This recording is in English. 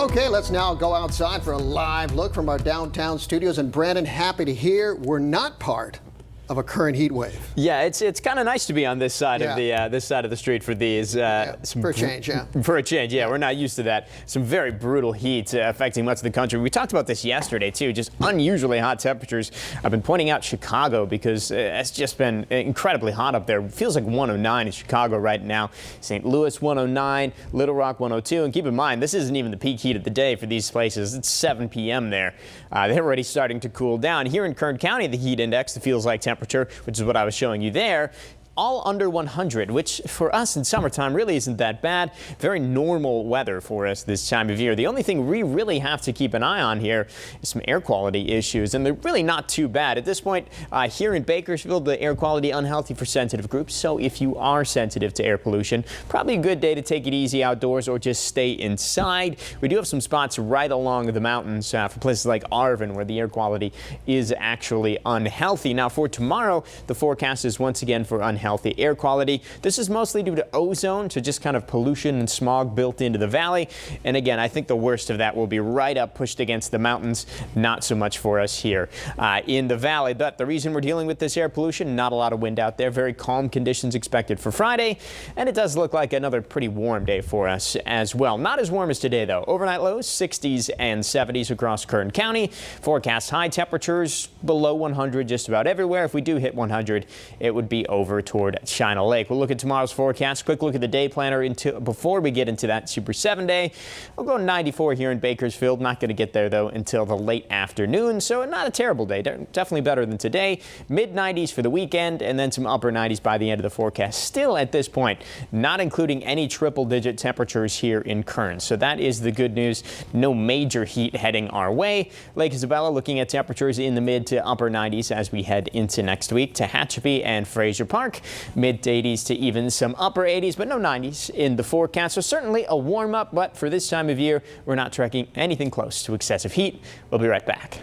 Okay, let's now go outside for a live look from our downtown studios. And Brandon, happy to hear we're not part of a current heat wave. Yeah, it's kind of nice to be on this side of the street for these. For a change, yeah. For a change, yeah. We're not used to that. Some very brutal heat affecting much of the country. We talked about this yesterday too. Just unusually hot temperatures. I've been pointing out Chicago because it's just been incredibly hot up there. It feels like 109 in Chicago right now. St. Louis 109, Little Rock 102, and keep in mind this isn't even the peak heat of the day for these places. It's 7 p.m. there. They're already starting to cool down. Here in Kern County, the heat index, the feels like temperature, which is what I was showing you there, all under 100, which for us in summertime really isn't that bad. Very normal weather for us this time of year. The only thing we really have to keep an eye on here is some air quality issues, and they're really not too bad. At this point, here in Bakersfield, the air quality unhealthy for sensitive groups. So if you are sensitive to air pollution, probably a good day to take it easy outdoors or just stay inside. We do have some spots right along the mountains for places like Arvin where the air quality is actually unhealthy. Now for tomorrow, the forecast is once again for unhealthy air quality. This is mostly due to ozone, so just kind of pollution and smog built into the valley. And again, I think the worst of that will be right up pushed against the mountains. Not so much for us here in the valley. But the reason we're dealing with this air pollution, not a lot of wind out there. Very calm conditions expected for Friday. And it does look like another pretty warm day for us as well. Not as warm as today, though. Overnight lows, 60s and 70s across Kern County. Forecast high temperatures below 100 just about everywhere. If we do hit 100, it would be over toward China Lake. We'll look at tomorrow's forecast. Quick look at the day planner before we get into that Super 7 day. We'll go 94 here in Bakersfield. Not going to get there, though, until the late afternoon. So not a terrible day. Definitely better than today. Mid-90s for the weekend, and then some upper 90s by the end of the forecast. Still, at this point, not including any triple-digit temperatures here in Kern. So that is the good news. No major heat heading our way. Lake Isabella looking at temperatures in the mid to upper 90s as we head into next week. Tehachapi and Fraser Park, mid 80s to even some upper 80s, but no 90s in the forecast. So certainly a warm up, but for this time of year, we're not tracking anything close to excessive heat. We'll be right back.